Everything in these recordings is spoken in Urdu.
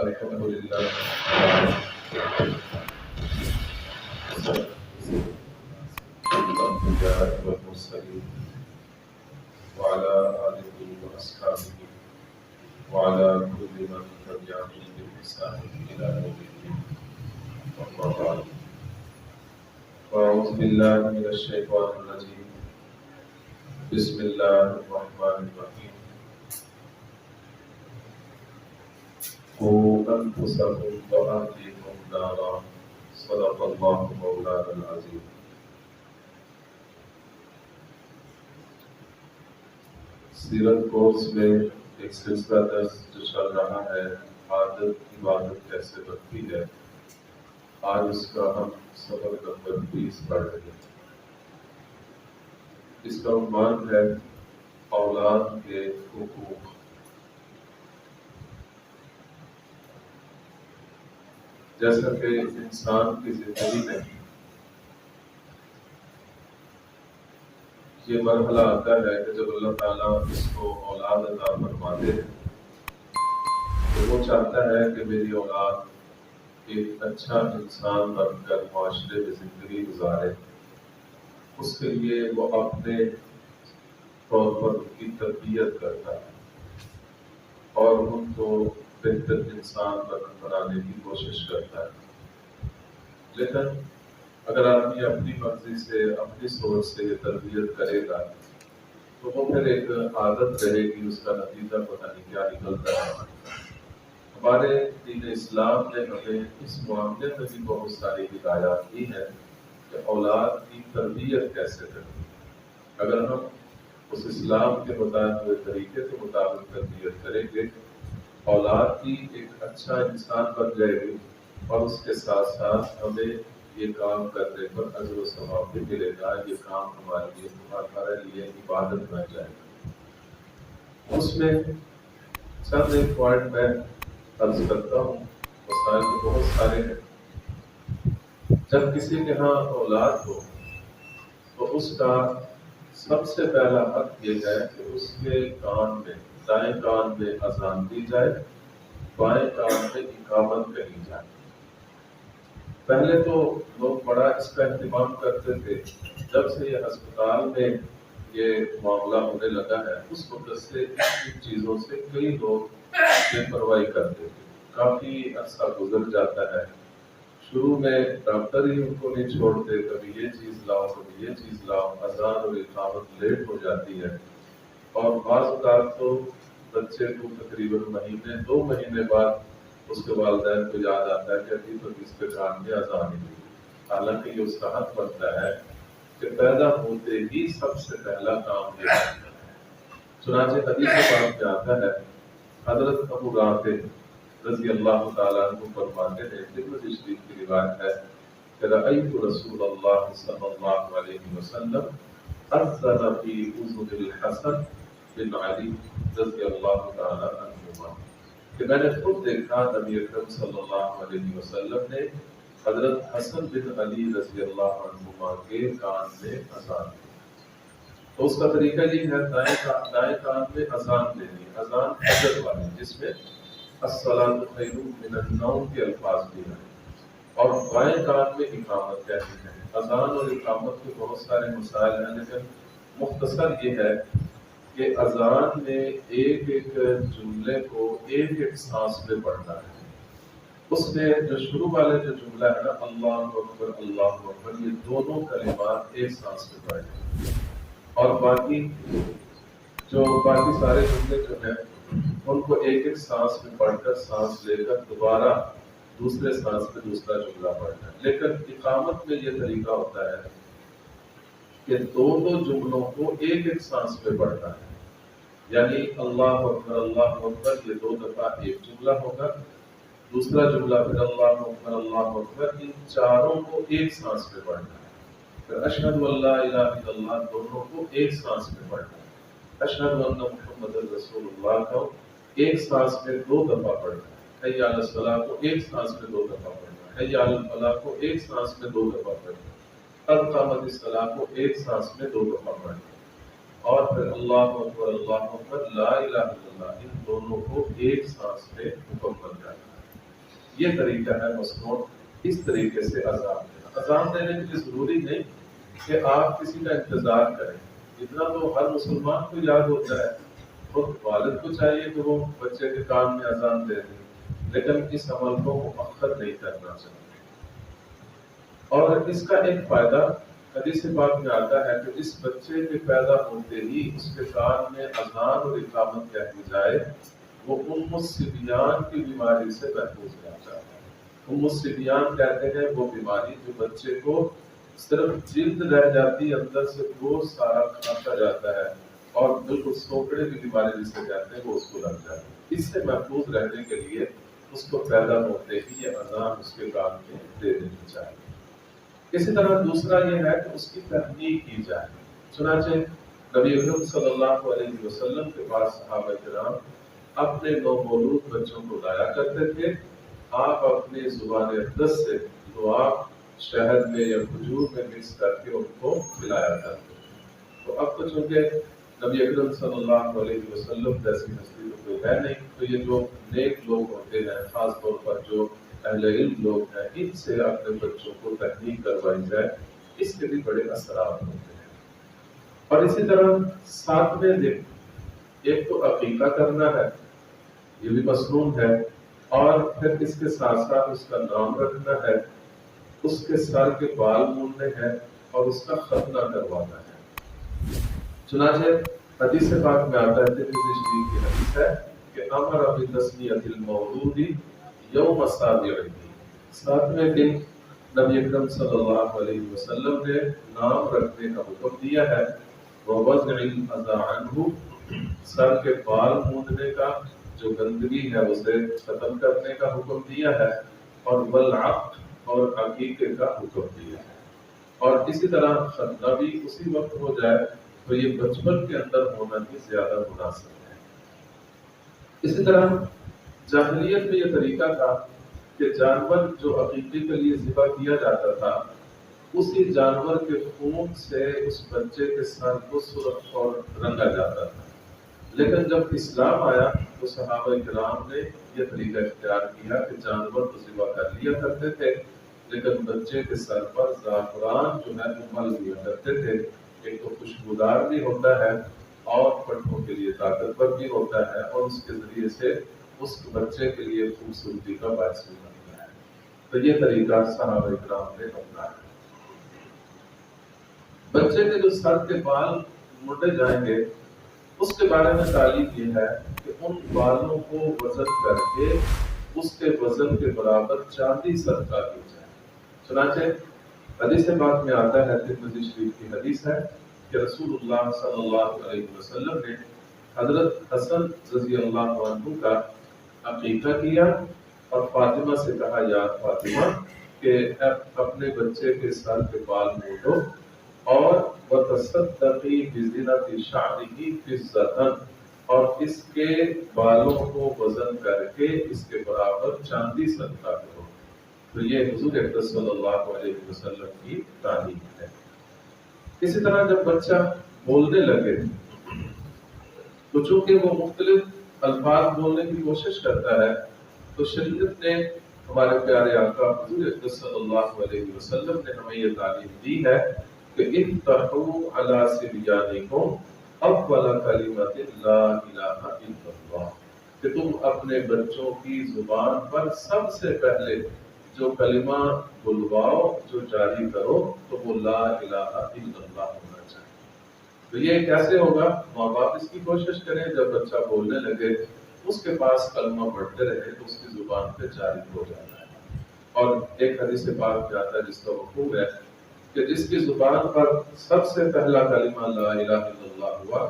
الحمد لله الأنبياء والمرسلين وعلى آله وأصحابه وعلى كل من تبعهم بإحسان إلى يوم الدين. أما بعد، أعوذ بالله من الشيطان الرجيم. بسم الله الرحمن الرحيم. قوا أنفسكم وأهليكم نارا صدق الله مولانا العظيم. سیرت کورس میں ایک سلسلہ درس جو چل رہا ہے، عادت عبادت کیسے بنتی ہے، آج اس کا ہم سبق نمبر 20 پڑھ رہے ہیں۔ اس کا عنوان ہے اولاد کے حقوق۔ جیسا کہ انسان کی زندگی میں یہ مرحلہ آتا ہے کہ جب اللہ تعالیٰ اس کو اولاد عطا فرماتے ہیں تو وہ چاہتا ہے کہ میری اولاد ایک اچھا انسان بن کر معاشرے میں زندگی گزارے۔ اس کے لیے وہ اپنے طور پر ان کی تربیت کرتا ہے اور ان کو بہتر انسان بنانے کی کوشش کرتا ہے۔ لیکن اگر آدمی اپنی مرضی سے اپنی سوچ سے یہ تربیت کرے گا تو وہ پھر ایک عادت رہے گی، اس کا نتیجہ پتہ نہیں کیا نکلتا ہے۔ ہمارے دین اسلام نے ہمیں اس معاملے میں بھی بہت ساری ہدایات دی ہیں کہ اولاد کی تربیت کیسے کریں۔ اگر ہم اس اسلام کے بتائے ہوئے طریقے کے مطابق تربیت کریں گے، اولاد کی ایک اچھا انسان بن جائے گی اور اس کے ساتھ ساتھ ہمیں یہ کام کرنے پر اجر و ثواب بھی ملے گا۔ یہ کام ہمارے لیے عبادت بن جائے گا۔ اس میں چند ایک پوائنٹ میں عرض کرتا ہوں، مسائل تو بہت سارے ہیں۔ جب کسی کے ہاں اولاد ہو تو اس کا سب سے پہلا حق یہ ہے کہ اس کے کان میں، دائیں کان میں اذان دی جائے، بائیں کان میں اقامت کہی جائے۔ پہلے تو لوگ بڑا اس کا اہتمام کرتے تھے، جب سے یہ ہسپتال میں یہ معاملہ ہونے لگا ہے اس وقت سے ان چیزوں سے کئی لوگ بے پرواہی کرتے تھے۔ کافی عرصہ گزر جاتا ہے، شروع میں ڈاکٹر ہی ان کو نہیں چھوڑتے، کبھی یہ چیز لاؤ کبھی یہ چیز لاؤ، اذان اور اقامت لیٹ ہو جاتی ہے اور بعض اوقات تو بچے کو تقریباً مہینے 2 مہینے بعد اس کے والدین کو یاد آتا ہے کہ ابھی تو اس کے کان میں اذان ہی نہیں۔ حالانکہ یہ اس کا حق بنتا ہے کہ پیدا ہوتے ہی سب سے پہلا کام یہ ہے۔ چنانچہ حدیث پاک میں آتا ہے، حضرت ابو رافع رضی اللہ تعالیٰ عنہ فرماتے ہیں، ترمذی شریف کی روایت ہے کہ رأیت رسول اللہ صلی اللہ علیہ وسلم اذن فی اذن الحسن بن علی رضی اللہ تعالیٰ عنہما، کہ میں نے خود دیکھا نبی اکرم صلی اللہ علیہ وسلم نے حضرت حسن بن علی رضی اللہ عنہما کے کان میں اذان دی۔ تو اس کا طریقہ یہ ہے، دائیں کان میں اذان دینی، اذان فجر والی، جس میں الصلاۃ خیر من النوم کے الفاظ بھی ہیں، اور بائیں کان میں اقامت کہتے ہیں۔ اذان اور اقامت کے بہت سارے مسائل ہیں، لیکن مختصر یہ ہے کہ اذان میں ایک ایک جملے کو ایک ایک سانس میں پڑھنا ہے۔ اس میں جو شروع والے جو جملہ ہے نا، اللہ اکبر اللہ اکبر، یہ دونوں کلمات ایک سانس میں پڑھنے ہیں، اور باقی سارے جملے جو ہیں ان کو ایک ایک سانس میں پڑھ کر، سانس لے کر دوبارہ دوسرے سانس میں دوسرا جملہ پڑھنا ہے۔ لیکن اقامت میں یہ طریقہ ہوتا ہے کہ دونوں جملوں کو ایک ایک سانس میں پڑھنا ہے، یعنی اللہ اکبر یہ 2 دفعہ ایک جملہ ہوگا، دوسرا جملہ پھر اللہ اکبر، ان چاروں کو ایک سانس میں پڑھنا ہے۔ پھر اشہد ان لا الہ الا اللہ دونوں کو ایک سانس میں پڑھنا ہے۔ اشہد ان محمد رسول اللہ کو ایک سانس میں 2 دفعہ پڑھنا ہے۔ حی علی الصلاۃ کو ایک سانس میں 2 دفعہ پڑھنا ہے۔ حی علی الفلاح کو ایک سانس میں 2 دفعہ پڑھنا ہے۔ قد قامت الصلاۃ کو ایک سانس میں 2 دفعہ پڑھنا ہے، اور پھر اللہ اکبر لا الہ الا اللہ، ان دونوں کو ایک سانس میں مکمل کرنا ہے۔ یہ طریقہ ہے مسنون، اس طریقے سے اذان دینا۔ اذان دینے کے لیے ضروری نہیں کہ آپ کسی کا انتظار کریں، اتنا تو ہر مسلمان کو یاد ہوتا ہے، اور والد کو چاہیے کہ وہ بچے کے کان میں اذان دے دیں، لیکن اس عمل کو مؤخر نہیں کرنا چاہیے۔ اور اس کا ایک فائدہ حدیث پاک میں آتا ہے کہ اس بچے کے پیدا ہوتے ہی اس کے کان میں اذان اور اقامت کہہ دی جائے، وہ ام الصبیان کی بیماری سے محفوظ رہ جاتا ہے۔ ام الصبیان کہتے ہیں وہ بیماری جو بچے کو صرف جلد رہ جاتی، اندر سے گوشت سارا کھاتا جاتا ہے، اور بالکل سوکڑے کی بیماری جسے کہتے ہیں وہ اس کو لگ جاتی ہے۔ اس سے محفوظ رہنے کے لیے اس کو پیدا ہوتے ہی یہ اذان اس کے کان میں دے دینی چاہیے۔ اسی طرح دوسرا یہ ہے کہ اس کی تحقیق کی جائے۔ چنانچہ نبی اکرم صلی اللہ علیہ وسلم کے پاس صحابہ کرام اپنے نومولود بچوں کو لایا کرتے تھے، آپ اپنی زبان اقدس سے دعا شہد میں یا کھجور میں مکس کر کے ان کو کھلایا کرتے تھے۔ تو اب تو چونکہ نبی اکرم صلی اللہ علیہ وسلم جیسی ہستی تو کوئی ہے نہیں، تو یہ جو نیک لوگ ہوتے ہیں، خاص طور پر جو اہل علم لوگ ہیں، ان سے اپنے بچوں کو تحقیق کروائی جائے، اس کے بھی بڑے اثرات ہوتے ہیں۔ اور اسی طرح 7ویں دن ایک تو عقیقہ کرنا ہے، یہ بھی مسنون ہے، اور پھر اس کے ساتھ ساتھ اس کا نام رکھنا ہے، اس کے سر کے بال مونڈنے ہیں، اور اس کا ختنہ کروانا ہے۔ چنانچہ حدیث پاک میں آتا ہے، ترمذی شریف کی حدیث ہے کہ امر بتسمیۃ المولود یوم سابعہ، 7ویں دن نبی اکرم صلی اللہ علیہ وسلم نے نام رکھنے کا حکم دیا ہے، ووضع الاذى عنہ، سر کے بال مونڈنے کا، جو گندگی ہے اسے ختم کرنے کا حکم دیا ہے، اور والعقد، اور عقیقے کا حکم دیا ہے۔ اور اسی طرح ختنہ بھی اسی وقت ہو جائے تو یہ بچپن کے اندر ہونا بھی زیادہ مناسب ہے۔ اسی طرح جاہلیت میں یہ طریقہ تھا کہ جانور جو عقیقے کے لیے ذبح کیا جاتا تھا، اسی جانور کے خون سے اس بچے کے سر کو سرخ اور رنگا جاتا تھا۔ لیکن جب اسلام آیا تو صحابہ کرام نے یہ طریقہ اختیار کیا کہ جانور کو ذبح کر لیا کرتے تھے، لیکن بچے کے سر پر زعفران جو ہے وہ مل دیا کرتے تھے۔ ایک تو خوشبودار بھی ہوتا ہے اور پٹھوں کے لیے طاقتور بھی ہوتا ہے، اور اس کے ذریعے سے اس بچے کے لیے خوبصورتی کا باعث بھی بنتا ہے۔ تو یہ طریقہ صحابہ کرام نے اپنایا۔ بچے کے جو سر کے بال مونڈے جائیں گے، اس کے بارے میں تعلیم یہ ہے کہ ان بالوں کو وزن کر کے اس کے وزن کے برابر چاندی صدقہ کی جائے۔ چنانچہ حدیث پاک میں آتا ہے، ترمذی شریف کی حدیث ہے کہ رسول اللہ صلی اللہ علیہ وسلم نے حضرت حسن رضی اللہ عنہ کا عقیقہ کیا، اور فاطمہ سے کہا، یا فاطمہ، کہ اپنے بچے کے سر کے بال مونڈو، اور وتصدقی بزینۃ شعرہ فضۃ، اور اس کے بالوں کو وزن کر کے اس کے برابر چاندی صدقہ کرو۔ تو یہ حضور اکرم صلی اللہ علیہ وسلم کی تعلیم ہے۔ اسی طرح جب بچہ بولنے لگے تو چونکہ وہ مختلف الفاظ بولنے کی کوشش کرتا ہے، تو شریعت نے، ہمارے پیارے آقا حضور اکرم صلی اللہ علیہ وسلم نے ہمیں یہ تعلیم دی ہے کہ افتحوا علی صبیانکم اول کلمۃ لا الہ الا اللہ، کہ تم اپنے بچوں کی زبان پر سب سے پہلے جو کلمہ بلواؤ، جو جاری کرو، تو وہ لا الہ الا اللہ ہونا چاہیے۔ تو یہ کیسے ہوگا؟ ماں باپ اس کی کوشش کریں، جب بچہ بولنے لگے اس کے پاس کلمہ پڑھتے رہے تو اس کی زبان پہ جاری ہو جاتا ہے۔ اور ایک حدیث پاک میں آتا ہے جس کا مفہوم ہے کہ جس کی زبان پر سب سے پہلا کلمہ لا الہ الا اللہ ہوا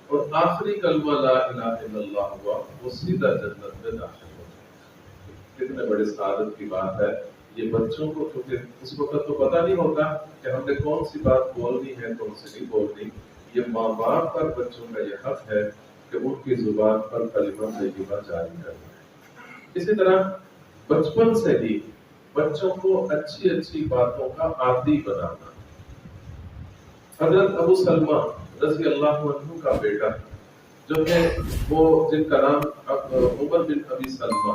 اور آخری کلمہ لا الہ الا اللہ ہوا، وہ سیدھا جنت میں داخل ہو جائے۔ کتنے بڑے سعادت کی بات ہے۔ یہ بچوں کو کیونکہ اس وقت تو پتہ نہیں ہوتا کہ ہم نے کون سی بات بولنی ہے، کون سی نہیں بولنی۔ یہ ماں باپ پر بچوں کا یہ حق ہے کہ ان کی زبان پر کلمہ طیبہ جاری کرنا۔ اسی طرح بچپن سے ہی بچوں کو اچھی اچھی باتوں کا عادی بنانا۔ حضرت ابو سلمہ رضی اللہ عنہ کا بیٹا، جو ہے وہ جن کا نام عمر بن ابی سلمہ،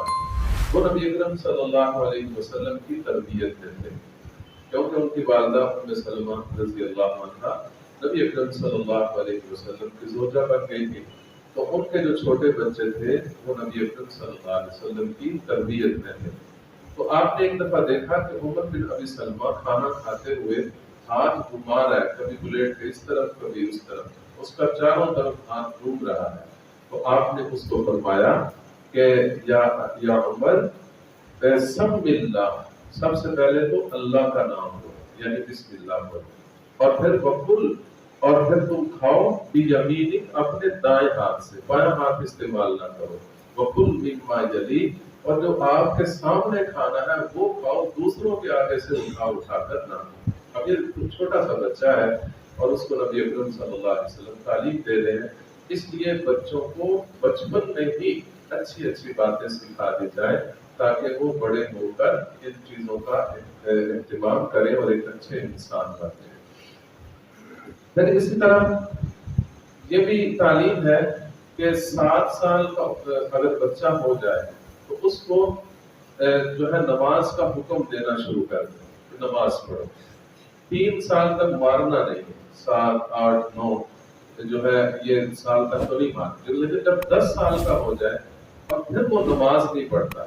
وہ نبی اکرم صلی اللہ علیہ وسلم کی تربیت میں تھے، کیونکہ ان کی والدہ ام سلمہ رضی اللہ عنہا نبی اکرم صلی اللہ علیہ وسلم کی زوجہ بن گئی تھی، تو ان کے جو چھوٹے بچے تھے وہ نبی اکرم صلی اللہ علیہ وسلم کی تربیت میں تھے۔ تو آپ نے ایک دفعہ دیکھا کہ عمر بن ابی سلمہ کھانا کھاتے ہوئے ہاتھ گھما رہا ہے، کبھی پلیٹ کے اس طرف کبھی اس طرف، اس کا چاروں طرف ہاتھ گھوم رہا ہے۔ تو آپ نے اس کو فرمایا کہ یا عمر سم اللہ، سب سے پہلے تو اللہ کا نام لو، یعنی بسم اللہ پڑھو، اور پھر وکل، اور پھر تم کھاؤ بیمینک، اپنے دائیں ہاتھ سے، بایاں ہاتھ استعمال نہ کرو، وکل مما یلی، اور جو آپ کے سامنے کھانا ہے وہ کھاؤ، دوسروں کے آگے سے اٹھا کر نہ۔ اب یہ چھوٹا سا بچہ ہے اور اس کو نبی اکرم صلی اللہ علیہ وسلم تعلیم دے رہے ہیں، اس لیے بچوں کو بچپن میں ہی اچھی اچھی باتیں سکھا دی جائے تاکہ وہ بڑے ہو کر ان چیزوں کا اہتمام کریں اور ایک اچھے انسان بن جائیں۔ پھر اسی طرح یہ بھی تعلیم ہے کہ 7 سال کا اگر بچہ ہو جائے تو اس کو جو ہے نماز کا حکم دینا شروع کر دیں، نماز پڑھو۔ 3 سال تک مارنا نہیں، 7 8 9 جو ہے یہ سال تک تو نہیں مارتے، لیکن جب 10 سال کا ہو جائے اور پھر وہ نماز نہیں پڑھتا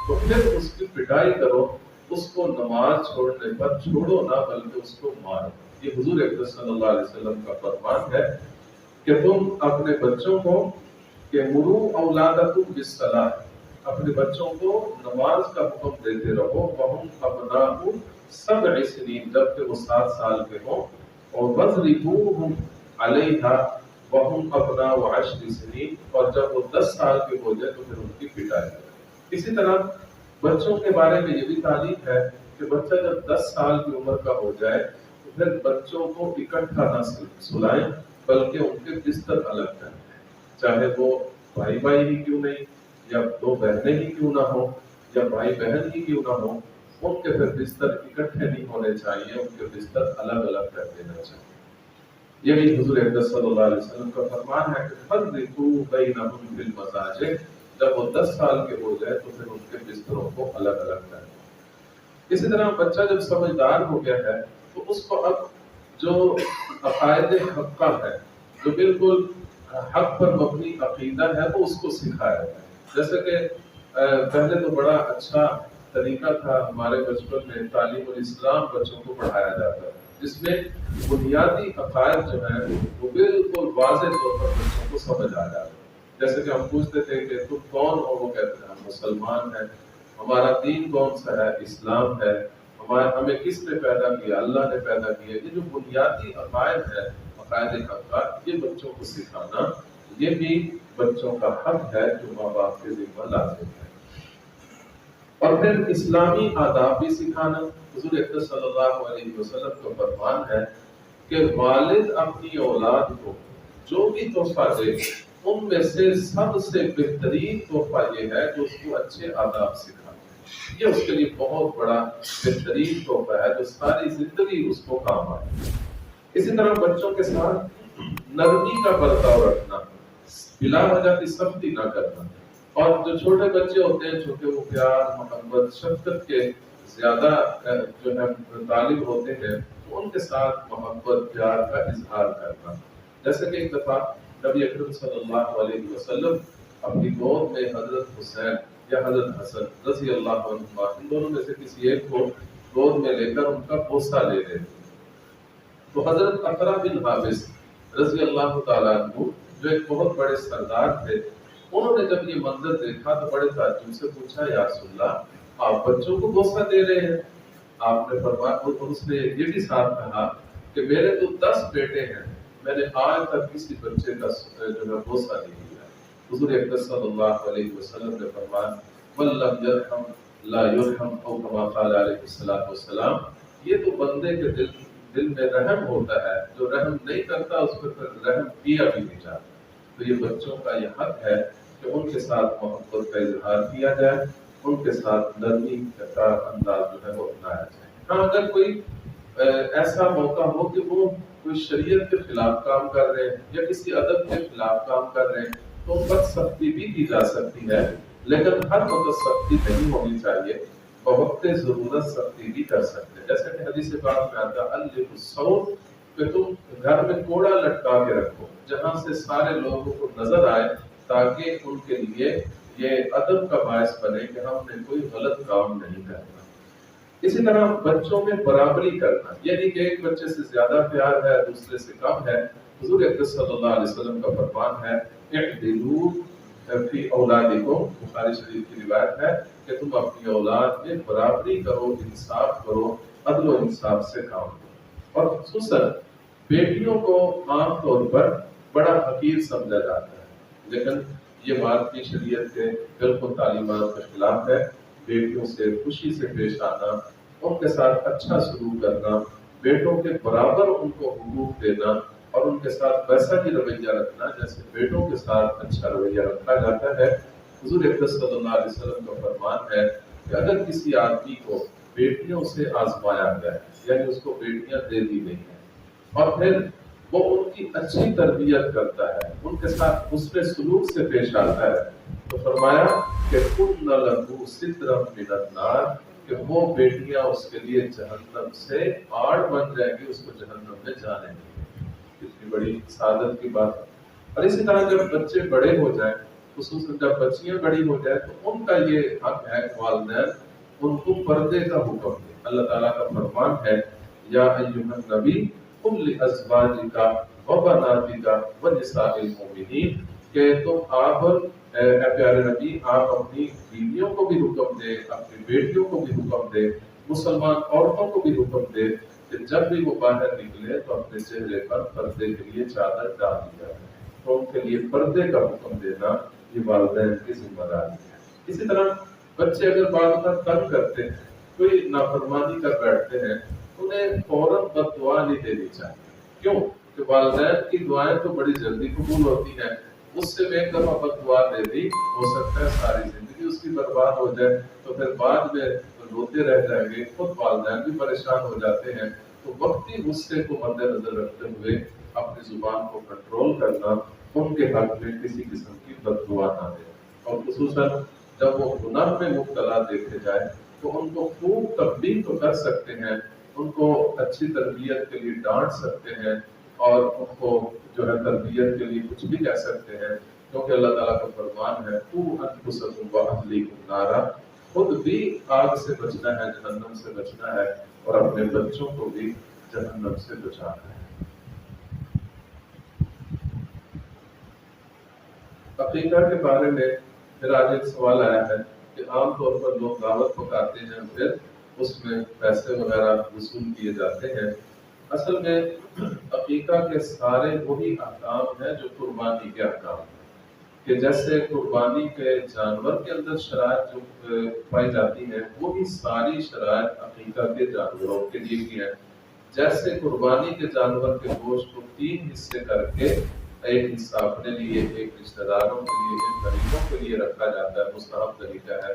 تو پھر اس کی پٹائی کرو، اس کو نماز چھوڑنے پر چھوڑو نہ بلکہ اس کو مارو۔ یہ حضور اکرم صلی اللہ علیہ وسلم کا فرمان ہے کہ تم اپنے بچوں کو کہ مرو اولادکم بالصلاۃ، اپنے بچوں کو نماز کا حکم دیتے رہو، وہم ابناء 7 سنین، جب کہ وہ 7 سال کے ہوں، اور وضربوہم علیہا وہم ابناء 10 سنین، اور جب وہ 10 سال کے ہو جائے تو پھر ان کی پٹائی کرو۔ اسی طرح بچوں کے بارے میں یہ بھی تعلیم ہے کہ بچہ جب 10 سال کی عمر کا ہو جائے تو پھر بچوں کو اکٹھا نہ سلائیں بلکہ ان کے بستر الگ کریں، چاہے وہ بھائی بھائی ہی کیوں نہیں، یا 2 بہنیں ہی کیوں نہ ہوں، یا بھائی بہن ہی کیوں نہ ہوں، ان کے پھر بستر اکٹھے نہیں ہونے چاہیے، ان کے بستر الگ الگ کر دینا چاہیے۔ یہ بھی حضور اکرم صلی اللہ علیہ وسلم کا فرمان ہے کہ فرقوا بینہم بالمضاجع، جب وہ 10 سال کے ہو جائے تو پھر ان کے بستروں کو الگ الگ کریں۔ اسی طرح بچہ جب سمجھدار ہو گیا ہے تو اس کو اب جو عقائد حقہ ہے، جو بالکل حق پر مبنی عقیدہ ہے، وہ اس کو سکھایا جائے۔ جیسے کہ پہلے تو بڑا اچھا طریقہ تھا ہمارے بچپن میں، تعلیم الاسلام بچوں کو پڑھایا جاتا ہے، جس میں بنیادی عقائد جو ہیں وہ بالکل واضح طور پر بچوں کو سمجھ آ جاتا ہے۔ جیسے کہ ہم پوچھتے تھے کہ تم کون ہو، وہ کہتے ہیں ہم مسلمان ہیں، ہمارا دین کون سا ہے، اسلام ہے، ہمیں کس نے پیدا کیا، اللہ نے پیدا کیا۔ یہ جو بنیادی عقائد ہے، عقائد حقہ، یہ بچوں کو سکھانا یہ بھی بچوں کا حق ہے جو ماں باپ کے ذمہ لازم ہے۔ اور پھر اسلامی آداب بھی سکھانا۔ حضور اکرم صلی اللہ علیہ وسلم کا فرمان ہے کہ والد اپنی اولاد کو جو بھی تحفہ دے ان میں سے سب سے بہترین تحفہ یہ ہے جو اس کو اچھے آداب سکھائے۔ یہ اس کے لیے بہت بڑا بہترین تحفہ ہے جو ساری زندگی اس کو کام آئے۔ اسی طرح بچوں کے ساتھ نرمی کا برتاؤ رکھنا، بلا وجہ کی سختی نہ کرنا، اور جو چھوٹے بچے ہوتے ہیں چونکہ وہ پیار محبت شفقت کے زیادہ جو ہے طالب ہوتے ہیں، تو ان کے ساتھ محبت پیار کا اظہار کرنا۔ جیسے کہ ایک دفعہ نبی اکرم صلی اللہ علیہ وسلم اپنی گود میں حضرت حسین یا حضرت حسن رضی اللہ عنہما، ان دونوں میں سے کسی ایک کو گود میں لے کر ان کا بوسہ لے رہے تھے۔ تو حضرت اقرا بن حابس رضی اللہ تعالیٰ عنہ جو ایک بہت بڑے سردار تھے، انہوں نے جب یہ منظر دیکھا تو بڑے تعجب سے پوچھا، یا رسول اللہ آپ بچوں کو بوسہ دے رہے ہیں؟ آپ نے فرمایا، اور اس نے یہ بھی ساتھ کہا کہ میرے تو 10 بیٹے ہیں، میں نے آج تک کسی بچے کا جو ہے بوسہ نہیں دیا۔ حضور اکرم صلی اللہ علیہ وسلم نے فرمایا، من لم یرحم لا یرحم، او کما قال علیہ الصلوۃ والسلام، یہ تو بندے کے دل میں رحم ہوتا ہے، جو رحم نہیں کرتا اس پر رحم کیا بھی نہیں جاتا۔ تو یہ بچوں کا یہ حق ہے کہ ان کے ساتھ محبت کا اظہار کیا جائے، ان کے ساتھ نرمی کا انداز جو ہے وہ اپنایا جائے۔ ہاں اگر کوئی ایسا موقع ہو کہ وہ کوئی شریعت کے خلاف کام کر رہے ہیں یا کسی ادب کے خلاف کام کر رہے ہیں تو ان پر سختی بھی کی جا سکتی ہے، لیکن ہر وقت سختی نہیں ہونی چاہیے، بوقت ضرورت سختی بھی کر سکتے ہیں۔ جیسے کہ حدیث پاک میں آتا ہے الف الصوت، کہ تم گھر میں کوڑا لٹکا کے رکھو جہاں سے سارے لوگوں کو نظر آئے، تاکہ ان کے لیے یہ ادب کا باعث بنے کہ ہم نے کوئی غلط کام نہیں کرنا۔ اسی طرح بچوں میں برابری کرنا، یعنی کہ ایک بچے سے زیادہ پیار ہے دوسرے سے کم ہے، حضور اکرم صلی اللہ علیہ وسلم کا فرمان ہے اعدلوا فی اولادکم، بخاری شریف کی روایت ہے کہ تم اپنی اولاد میں برابری کرو، انصاف کرو، عدل و انصاف سے کام کرو۔ اور خصوصاً بیٹیوں کو عام طور پر بڑا حقیر سمجھا جاتا ہے، لیکن یہ بات کی شریعت کے بالکل تعلیمات کے خلاف ہے۔ بیٹیوں سے خوشی سے پیش آنا، ان کے ساتھ اچھا سلوک کرنا، بیٹوں کے برابر ان کو حقوق دینا اور ان کے ساتھ ویسا ہی رویہ رکھنا جیسے بیٹوں کے ساتھ اچھا رویہ رکھا جاتا ہے۔ حضور اکرم صلی اللہ علیہ وسلم کا فرمان ہے کہ اگر کسی آدمی کو بیٹیوں سے آزمایا گیا ہے، یعنی اس کو بیٹیاں دے دی گئی ہیں اور پھر وہ ان کی اچھی تربیت کرتا ہے، ان کے ساتھ حسن سلوک سے پیش آتا ہے، تو فرمایا کہ کن لہو سترا من النار، کہ وہ بیٹیاں اس کے لیے جہنم سے آڑ بن جائیں گی، اس کو جہنم میں جانے دیں۔ کتنی بڑی سعادت کی بات ہے۔ اور اسی طرح جب بچے بڑے ہو جائیں، خصوصاً جب بچیاں بڑی ہو جائیں، تو ان کا یہ حق ہے والدین ان کو پردے کا حکم دے۔ اللہ تعالیٰ کا فرمان ہے یا ایھا النبی قل لازواجک وبناتک ونساء المؤمنین، کہ تم آپ اے پیارے نبی آپ اپنی بیویوں کو بھی حکم دے، اپنی بیٹیوں کو بھی حکم دے، مسلمان عورتوں کو بھی حکم دے کہ جب بھی وہ باہر نکلے تو اپنے چہرے پر پردے کے لیے چادر ڈال دیا جائے۔ تو ان کے لیے پردے کا حکم دینا یہ والدین کی ذمہ داری ہے۔ اسی طرح بچے اگر بعض اوقات تنگ کرتے ہیں، کوئی نافرمانی کر بیٹھتے ہیں، انہیں فوراً بد دعا نہیں دینی چاہیے۔ کیوں؟ کہ والدین کی دعائیں تو بڑی جلدی قبول ہوتی ہیں، اس سے ایک دفعہ بد دعا دے دی، ہو سکتا ہے ساری زندگی اس کی برباد ہو جائے، تو پھر بعد میں روتے رہ جائیں گے، خود والدین بھی پریشان ہو جاتے ہیں۔ تو وقتی غصے کو مد نظر رکھتے ہوئے اپنی زبان کو کنٹرول کرنا، ان کے حق میں کسی قسم کی بد دعا نہ دے، اور خصوصاً جب وہ گناہ میں مبتلا دیکھے جائے تو ان کو خوب تنبیہ تو کر سکتے ہیں، ان کو اچھی تربیت کے لیے ڈانٹ سکتے ہیں اور ان کو جو ہے تربیت کے لیے کچھ بھی کہہ سکتے ہیں، کیونکہ اللہ تعالیٰ کا فرمان ہے قوا انفسکم واہلیکم نارا، خود بھی آگ سے بچنا ہے، جہنم سے بچنا ہے، اور اپنے بچوں کو بھی جہنم سے بچانا ہے۔ عقیقہ کے بارے میں پھر آج ایک سوال آیا ہے کہ عام طور پر لوگ دعوت پکاتے ہیں، پھر اس میں پیسے وغیرہ وصول کیے جاتے ہیں۔ اصل میں عقیقہ کے سارے وہی احکام ہیں جو قربانی کے احکام ہیں، کہ جیسے قربانی کے جانور کے اندر شرائط جو پائی جاتی ہیں، وہی ساری شرائط عقیقہ کے جانوروں کے لیے بھی ہیں۔ جیسے قربانی کے جانور کے گوشت کو 3 حصے کر کے ایک حصہ اپنے لیے، ایک رشتہ داروں کے لیے، ایک غریبوں کے لیے رکھا جاتا ہے، مستحب طریقہ ہے،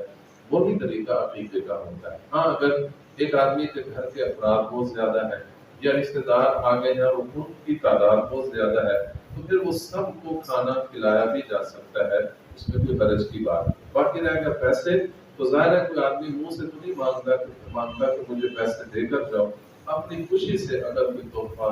وہی طریقہ عقیقے کا ہوتا ہے۔ ہاں اگر ایک آدمی کے گھر کے افراد بہت زیادہ ہیں یا رشتہ دار آ گئے ہیں اور ان کی تعداد بہت زیادہ ہے، تو پھر وہ سب کو کھانا کھلایا بھی جا سکتا ہے، اس میں کوئی حرج کی بات نہیں۔ باقی رہ گا پیسے، تو ظاہر ہے کوئی آدمی منہ سے تو نہیں مانگتا کہ مجھے پیسے دے کر جاؤ، اپنی خوشی سے اگر کوئی تحفہ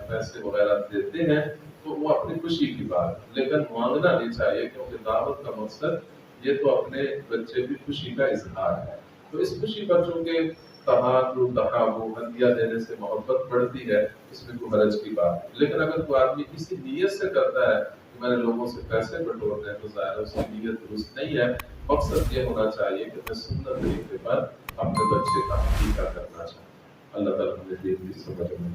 پیسے وغیرہ دیتے ہیں تو وہ اپنی خوشی کی بات، لیکن مانگنا نہیں چاہیے، کیونکہ دعوت کا مقصد یہ تو اپنے بچے کی خوشی کا اظہار ہے۔ تو اس خوشی پر چونکہ تحادو تحابو ہدیہ دینے سے محبت بڑھتی ہے، اس میں کوئی حرج کی بات ہے۔ لیکن اگر کوئی آدمی کسی نیت سے کرتا ہے کہ میں نے لوگوں سے پیسے بٹورنے ہیں، تو ظاہر اس کی نیت درست نہیں ہے۔ مقصد یہ ہونا چاہیے کہ میں سنت طریقے پر اپنے بچے کا عقیقہ کرنا چاہوں۔ اللہ تعالیٰ مجھے دین کی سمجھ میں